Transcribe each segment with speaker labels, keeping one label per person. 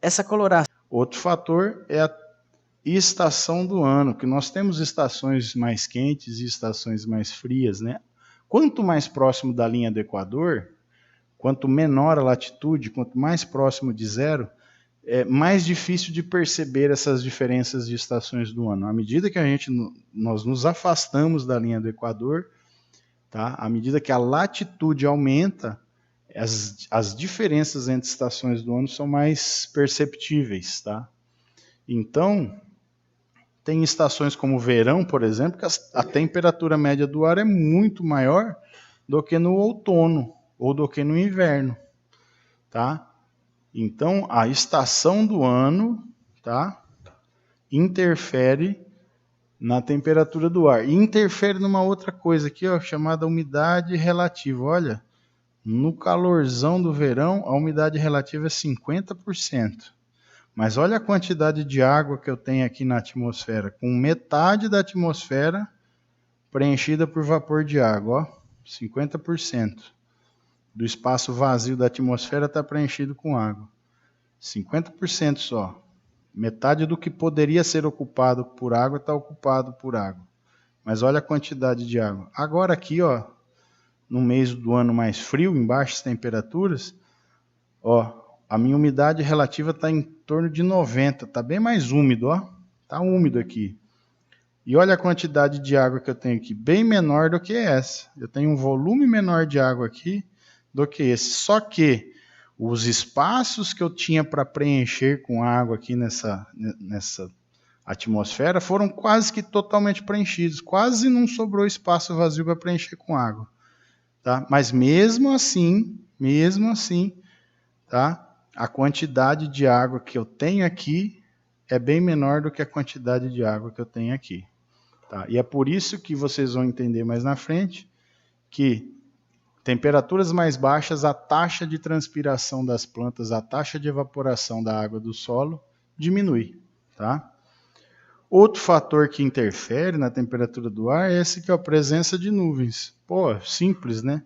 Speaker 1: Essa coloração.
Speaker 2: Outro fator é a estação do ano, que nós temos estações mais quentes e estações mais frias, né? Quanto mais próximo da linha do Equador, quanto menor a latitude, quanto mais próximo de zero, é mais difícil de perceber essas diferenças de estações do ano. À medida que nós nos afastamos da linha do Equador, tá? À medida que a latitude aumenta, as diferenças entre estações do ano são mais perceptíveis, tá? Então, tem estações como o verão, por exemplo, que a temperatura média do ar é muito maior do que no outono ou do que no inverno, tá? Então, a estação do ano, tá, interfere na temperatura do ar. E interfere numa outra coisa aqui, ó, chamada umidade relativa. Olha, no calorzão do verão, a umidade relativa é 50%. Mas olha a quantidade de água que eu tenho aqui na atmosfera, com metade da atmosfera preenchida por vapor de água, ó, 50% do espaço vazio da atmosfera está preenchido com água. 50% só. Metade do que poderia ser ocupado por água está ocupado por água. Mas olha a quantidade de água. Agora aqui, ó, no mês do ano mais frio, em baixas temperaturas, ó, a minha umidade relativa está em torno de 90%. Está bem mais úmido, ó. Está úmido aqui. E olha a quantidade de água que eu tenho aqui, bem menor do que essa. Eu tenho um volume menor de água aqui do que esse. Só que os espaços que eu tinha para preencher com água aqui nessa atmosfera foram quase que totalmente preenchidos. Quase não sobrou espaço vazio para preencher com água. Tá? Mas mesmo assim, tá? A quantidade de água que eu tenho aqui é bem menor do que a quantidade de água que eu tenho aqui. Tá? E é por isso que vocês vão entender mais na frente que temperaturas mais baixas, a taxa de transpiração das plantas, a taxa de evaporação da água do solo diminui. Tá? Outro fator que interfere na temperatura do ar é esse que é a presença de nuvens. Pô, simples, né?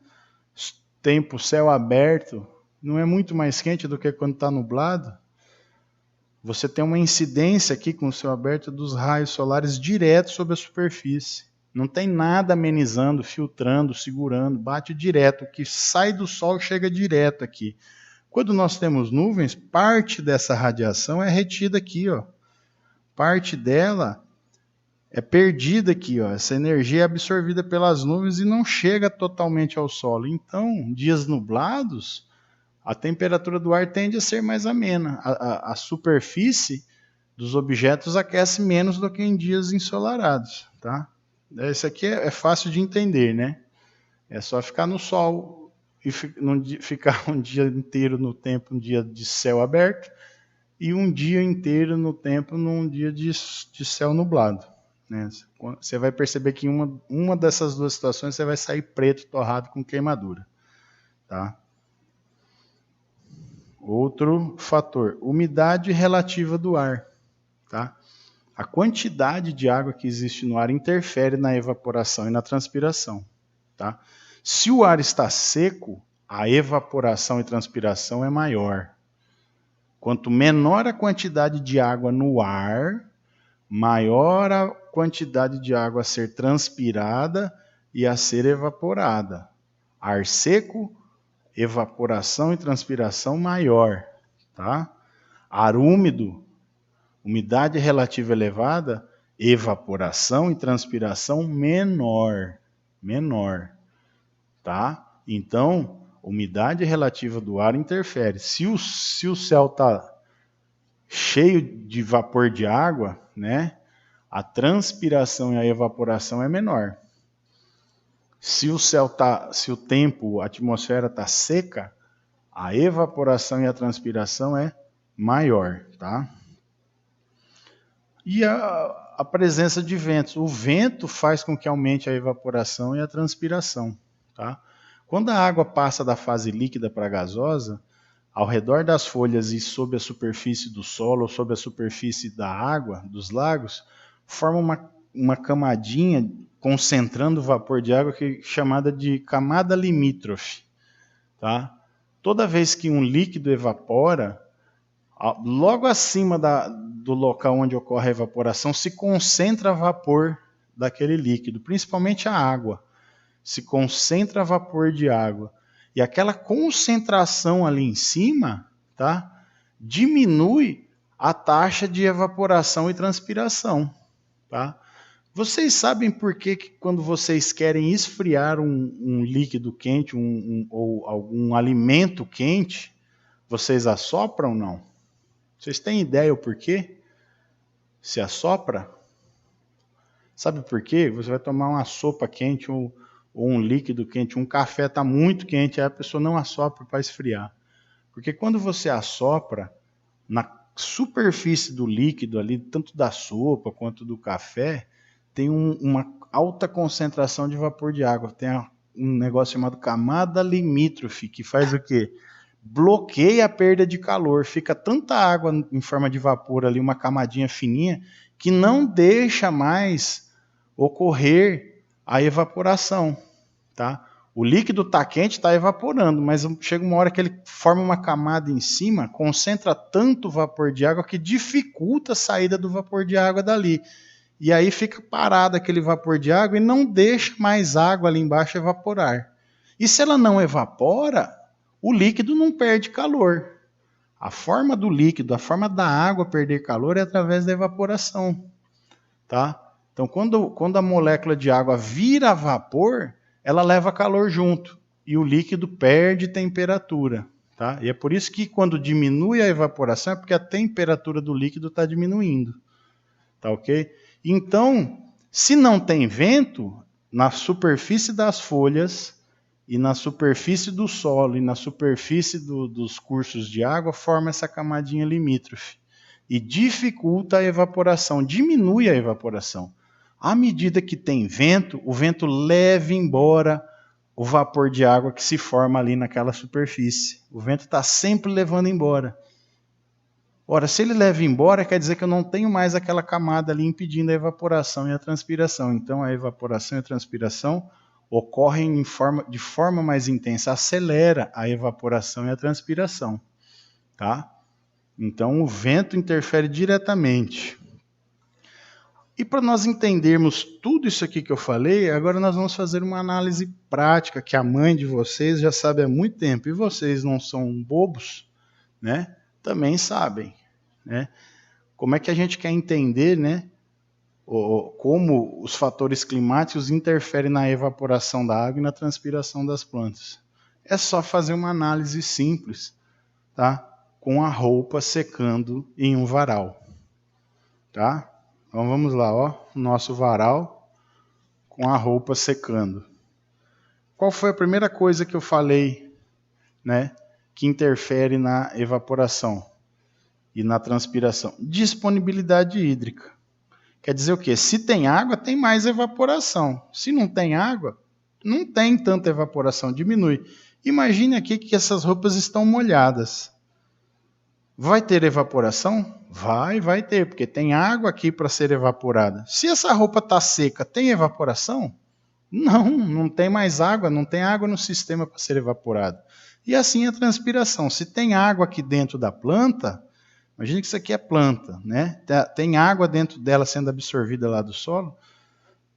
Speaker 2: Tempo, céu aberto, não é muito mais quente do que quando está nublado? Você tem uma incidência aqui com o céu aberto dos raios solares direto sobre a superfície. Não tem nada amenizando, filtrando, segurando, bate direto. O que sai do sol chega direto aqui. Quando nós temos nuvens, parte dessa radiação é retida aqui, ó. Parte dela é perdida aqui, ó. Essa energia é absorvida pelas nuvens e não chega totalmente ao solo. Então, dias nublados, a temperatura do ar tende a ser mais amena. A superfície dos objetos aquece menos do que em dias ensolarados, tá? Isso aqui é fácil de entender, né? É só ficar no sol e ficar um dia inteiro no tempo, um dia de céu aberto, e um dia inteiro no tempo num dia de céu nublado. Né? Você vai perceber que em uma dessas duas situações você vai sair preto, torrado, com queimadura. Tá? Outro fator, umidade relativa do ar. Tá? A quantidade de água que existe no ar interfere na evaporação e na transpiração. Tá? Se o ar está seco, a evaporação e transpiração é maior. Quanto menor a quantidade de água no ar, maior a quantidade de água a ser transpirada e a ser evaporada. Ar seco, evaporação e transpiração maior. Tá? Ar úmido, umidade relativa elevada, evaporação e transpiração menor. Tá? Então, umidade relativa do ar interfere. Se o céu está cheio de vapor de água, né, a transpiração e a evaporação é menor. Se o tempo, a atmosfera está seca, a evaporação e a transpiração é maior, tá? E a presença de ventos. O vento faz com que aumente a evaporação e a transpiração, tá? Quando a água passa da fase líquida para a gasosa, ao redor das folhas e sob a superfície do solo, ou sob a superfície da água, dos lagos, forma uma camadinha concentrando o vapor de água que é chamada de camada limítrofe. Tá? Toda vez que um líquido evapora, Logo acima do local onde ocorre a evaporação se concentra vapor daquele líquido, principalmente a água. Se concentra vapor de água. E aquela concentração ali em cima, tá, diminui a taxa de evaporação e transpiração. Tá? Vocês sabem por que quando vocês querem esfriar um líquido quente ou algum alimento quente, vocês assopram ou não? Vocês têm ideia o porquê? Se assopra? Sabe por quê? Você vai tomar uma sopa quente ou um líquido quente, um café está muito quente, aí a pessoa não assopra para esfriar. Porque quando você assopra, na superfície do líquido ali, tanto da sopa quanto do café, tem uma alta concentração de vapor de água. Tem um negócio chamado camada limítrofe, que faz o quê? Bloqueia a perda de calor. Fica tanta água em forma de vapor ali, uma camadinha fininha, que não deixa mais ocorrer a evaporação. Tá? O líquido está quente, está evaporando, mas chega uma hora que ele forma uma camada em cima, concentra tanto vapor de água que dificulta a saída do vapor de água dali. E aí fica parado aquele vapor de água e não deixa mais água ali embaixo evaporar. E se ela não evapora, o líquido não perde calor. A forma do líquido, a forma da água perder calor é através da evaporação. Tá? Então, quando a molécula de água vira vapor, ela leva calor junto e o líquido perde temperatura. Tá? E é por isso que quando diminui a evaporação é porque a temperatura do líquido está diminuindo. Tá ok? Então, se não tem vento, na superfície das folhas e na superfície do solo e na superfície dos cursos de água, forma essa camadinha limítrofe e dificulta a evaporação, diminui a evaporação. À medida que tem vento, o vento leva embora o vapor de água que se forma ali naquela superfície. O vento está sempre levando embora. Ora, se ele leva embora, quer dizer que eu não tenho mais aquela camada ali impedindo a evaporação e a transpiração. Então, a evaporação e a transpiração ocorrem de forma mais intensa, acelera a evaporação e a transpiração. Tá? Então, o vento interfere diretamente. E para nós entendermos tudo isso aqui que eu falei, agora nós vamos fazer uma análise prática, que a mãe de vocês já sabe há muito tempo, e vocês não são bobos, né? Também sabem. Né? Como é que a gente quer entender, né, como os fatores climáticos interferem na evaporação da água e na transpiração das plantas? É só fazer uma análise simples, tá? Com a roupa secando em um varal. Tá? Então vamos lá, ó, nosso varal com a roupa secando. Qual foi a primeira coisa que eu falei, né, que interfere na evaporação e na transpiração? Disponibilidade hídrica. Quer dizer o quê? Se tem água, tem mais evaporação. Se não tem água, não tem tanta evaporação, diminui. Imagine aqui que essas roupas estão molhadas. Vai ter evaporação? Vai ter, porque tem água aqui para ser evaporada. Se essa roupa está seca, tem evaporação? Não tem mais água, não tem água no sistema para ser evaporada. E assim a transpiração. Se tem água aqui dentro da planta, imagine que isso aqui é planta, né? Tem água dentro dela sendo absorvida lá do solo,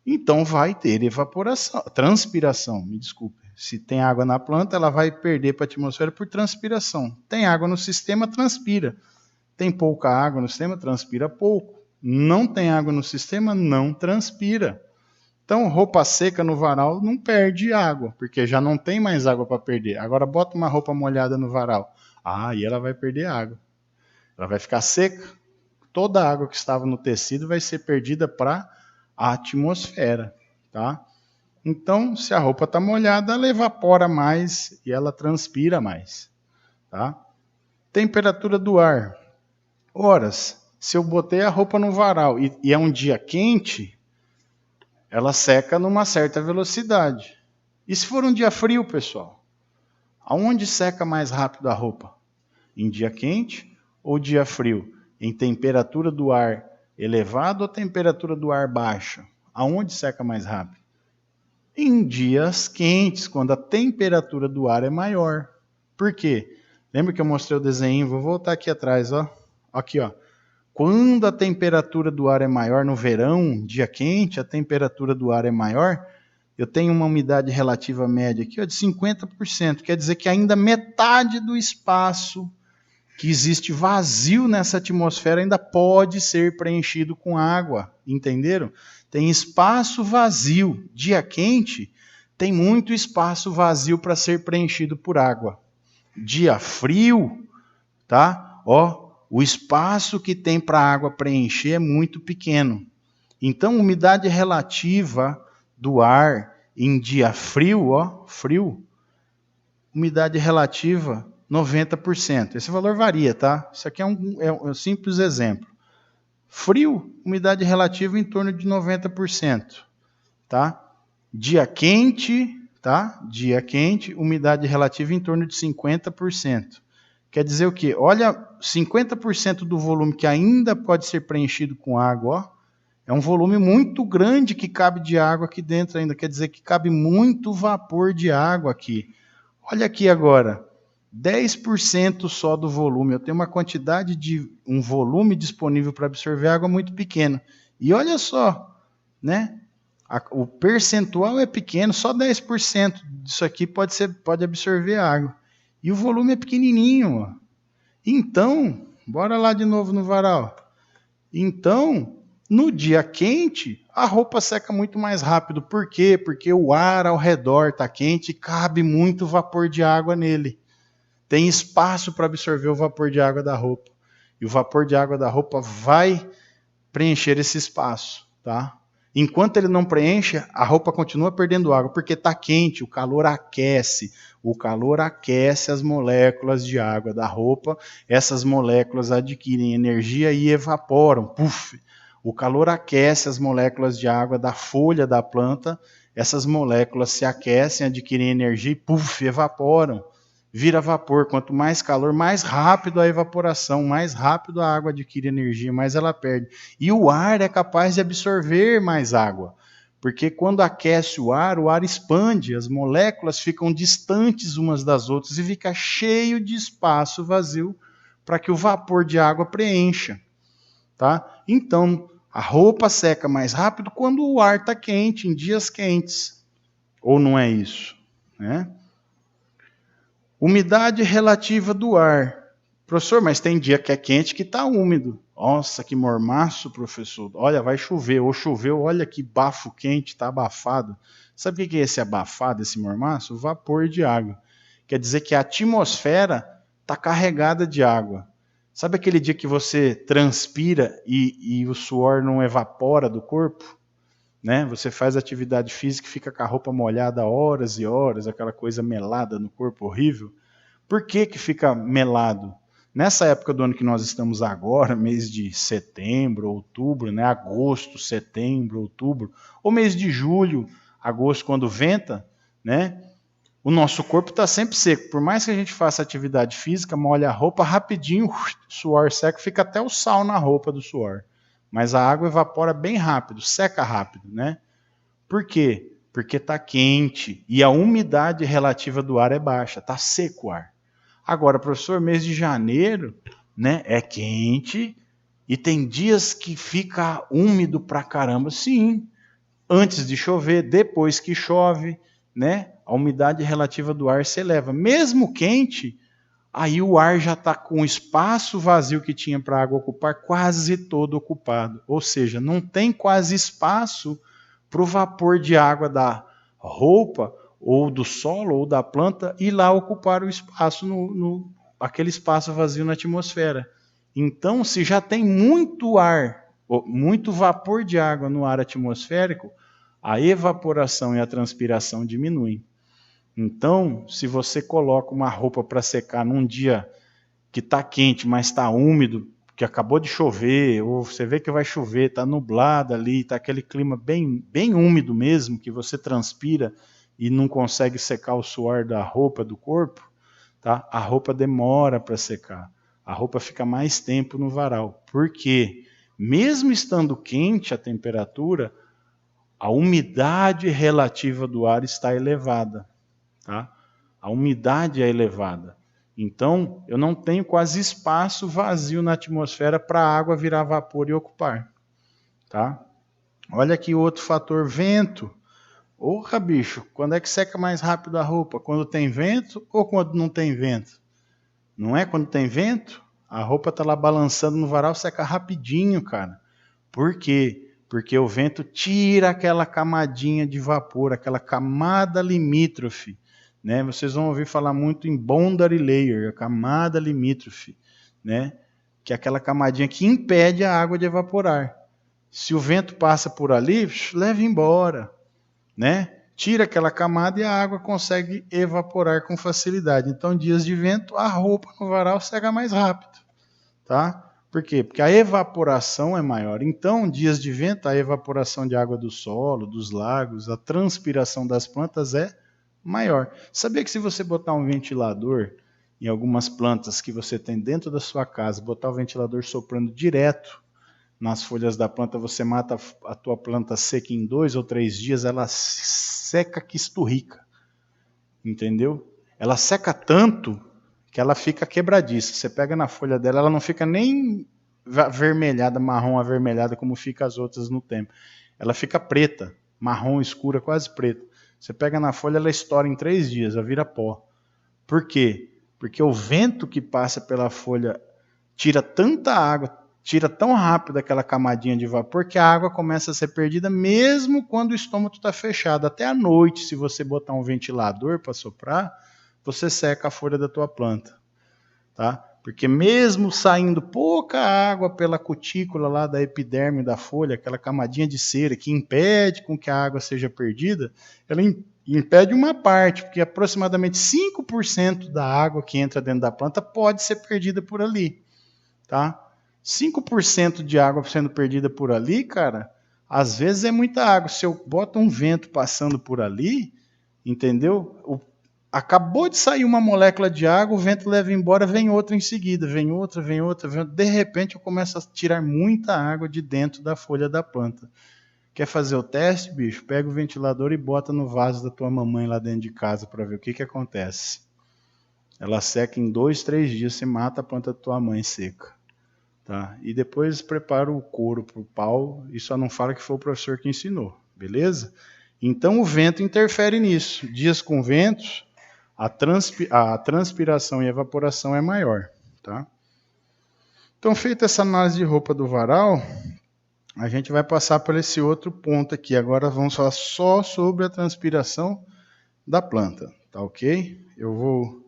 Speaker 2: então vai ter evaporação, transpiração, me desculpe. Se tem água na planta, ela vai perder para a atmosfera por transpiração. Tem água no sistema, transpira. Tem pouca água no sistema, transpira pouco. Não tem água no sistema, não transpira. Então, roupa seca no varal não perde água, porque já não tem mais água para perder. Agora, bota uma roupa molhada no varal. E ela vai perder água. Ela vai ficar seca. Toda a água que estava no tecido vai ser perdida para a atmosfera. Tá? Então, se a roupa está molhada, ela evapora mais e ela transpira mais. Tá? Temperatura do ar. Horas, se eu botei a roupa no varal e é um dia quente, ela seca numa certa velocidade. E se for um dia frio, pessoal? Aonde seca mais rápido a roupa? Em dia quente ou dia frio? Em temperatura do ar elevada ou temperatura do ar baixa? Aonde seca mais rápido? Em dias quentes, quando a temperatura do ar é maior. Por quê? Lembra que eu mostrei o desenho? Vou voltar aqui atrás, ó. Aqui, ó. Quando a temperatura do ar é maior no verão, dia quente, a temperatura do ar é maior, eu tenho uma umidade relativa média aqui, ó, de 50%. Quer dizer que ainda metade do espaço que existe vazio nessa atmosfera ainda pode ser preenchido com água. Entenderam? Tem espaço vazio. Dia quente, tem muito espaço vazio para ser preenchido por água. Dia frio, tá? Ó, o espaço que tem para a água preencher é muito pequeno. Então, umidade relativa do ar em dia frio, ó, frio, umidade relativa 90%. Esse valor varia, tá? Isso aqui é um simples exemplo. Frio, umidade relativa em torno de 90%, tá? Dia quente, tá? Dia quente, umidade relativa em torno de 50%. Quer dizer o quê? Olha, 50% do volume que ainda pode ser preenchido com água, ó, é um volume muito grande que cabe de água aqui dentro ainda. Quer dizer que cabe muito vapor de água aqui. Olha aqui agora, 10% só do volume. Eu tenho uma quantidade de um volume disponível para absorver água muito pequeno. E olha só, né? O percentual é pequeno, só 10% disso aqui pode absorver água. E o volume é pequenininho. Ó. Então, bora lá de novo no varal. Então, no dia quente, a roupa seca muito mais rápido. Por quê? Porque o ar ao redor está quente e cabe muito vapor de água nele. Tem espaço para absorver o vapor de água da roupa. E o vapor de água da roupa vai preencher esse espaço, tá? Enquanto ele não preenche, a roupa continua perdendo água, porque está quente, o calor aquece. O calor aquece as moléculas de água da roupa, essas moléculas adquirem energia e evaporam. Puf! O calor aquece as moléculas de água da folha da planta, essas moléculas se aquecem, adquirem energia e puf, evaporam. Vira vapor. Quanto mais calor, mais rápido a evaporação, mais rápido a água adquire energia, mais ela perde. E o ar é capaz de absorver mais água, porque quando aquece o ar expande, as moléculas ficam distantes umas das outras e fica cheio de espaço vazio para que o vapor de água preencha. Tá? Então, a roupa seca mais rápido quando o ar está quente, em dias quentes. Ou não é isso? Né? Umidade relativa do ar. Professor, mas tem dia que é quente que está úmido. Nossa, que mormaço, professor. Olha, vai chover. Ou choveu, olha que bafo quente, está abafado. Sabe o que é esse abafado, esse mormaço? Vapor de água. Quer dizer que a atmosfera está carregada de água. Sabe aquele dia que você transpira e o suor não evapora do corpo? Né? Você faz atividade física e fica com a roupa molhada horas e horas, aquela coisa melada no corpo horrível. Por que fica melado? Nessa época do ano que nós estamos agora, mês de setembro, outubro, né? Agosto, setembro, outubro, ou mês de julho, agosto, quando venta, né? O nosso corpo está sempre seco. Por mais que a gente faça atividade física, molha a roupa rapidinho, suor seco, fica até o sal na roupa do suor. Mas a água evapora bem rápido, seca rápido, né? Por quê? Porque está quente e a umidade relativa do ar é baixa, está seco o ar. Agora, professor, mês de janeiro, né, é quente e tem dias que fica úmido pra caramba. Sim, antes de chover, depois que chove, né, a umidade relativa do ar se eleva. Mesmo quente, aí o ar já está com o espaço vazio que tinha para a água ocupar quase todo ocupado. Ou seja, não tem quase espaço para o vapor de água da roupa, ou do solo, ou da planta, ir lá ocupar o espaço, aquele espaço vazio na atmosfera. Então, se já tem muito ar, muito vapor de água no ar atmosférico, a evaporação e a transpiração diminuem. Então, se você coloca uma roupa para secar num dia que está quente, mas está úmido, que acabou de chover, ou você vê que vai chover, está nublado ali, está aquele clima bem, bem úmido mesmo, que você transpira e não consegue secar o suor da roupa, do corpo, tá? A roupa demora para secar. A roupa fica mais tempo no varal. Por quê? Mesmo estando quente a temperatura, a umidade relativa do ar está elevada. Tá? A umidade é elevada. Então, eu não tenho quase espaço vazio na atmosfera para a água virar vapor e ocupar. Tá? Olha aqui outro fator, vento. Porra, bicho, quando é que seca mais rápido a roupa? Quando tem vento ou quando não tem vento? Não é quando tem vento? A roupa tá lá balançando no varal, seca rapidinho, cara. Por quê? Porque o vento tira aquela camadinha de vapor, aquela camada limítrofe. Né? Vocês vão ouvir falar muito em boundary layer, a camada limítrofe, né? Que é aquela camadinha que impede a água de evaporar. Se o vento passa por ali, leva embora, né? Tira aquela camada e a água consegue evaporar com facilidade. Então, dias de vento, a roupa no varal seca mais rápido, tá? Por quê? Porque a evaporação é maior. Então, dias de vento, a evaporação de água do solo, dos lagos, a transpiração das plantas é maior. Sabia que se você botar um ventilador em algumas plantas que você tem dentro da sua casa, botar o ventilador soprando direto nas folhas da planta, você mata a tua planta seca em 2 ou 3 dias, ela seca que esturrica, entendeu? Ela seca tanto que ela fica quebradiça. Você pega na folha dela, ela não fica nem avermelhada, marrom avermelhada como fica as outras no tempo. Ela fica preta, marrom escura, quase preta. Você pega na folha, ela estoura em 3 dias, ela vira pó. Por quê? Porque o vento que passa pela folha tira tanta água, tira tão rápido aquela camadinha de vapor que a água começa a ser perdida mesmo quando o estômago está fechado. Até à noite, se você botar um ventilador para soprar, você seca a folha da tua planta. Tá? Porque mesmo saindo pouca água pela cutícula lá da epiderme da folha, aquela camadinha de cera que impede com que a água seja perdida, ela impede uma parte, porque aproximadamente 5% da água que entra dentro da planta pode ser perdida por ali. Tá? 5% de água sendo perdida por ali, cara, às vezes é muita água. Se eu boto um vento passando por ali, entendeu? Acabou de sair uma molécula de água, o vento leva embora, vem outra em seguida, vem outra. De repente eu começo a tirar muita água de dentro da folha da planta. Quer fazer o teste, bicho? Pega o ventilador e bota no vaso da tua mamãe lá dentro de casa para ver o que acontece. Ela seca em 2, 3 dias, você mata a planta da tua mãe seca. Tá? E depois prepara o couro para o pau e só não fala que foi o professor que ensinou, beleza? Então o vento interfere nisso. Dias com ventos, a transpiração e a evaporação é maior. Tá? Então, feita essa análise de roupa do varal, a gente vai passar por esse outro ponto aqui. Agora vamos falar só sobre a transpiração da planta, tá ok? Eu vou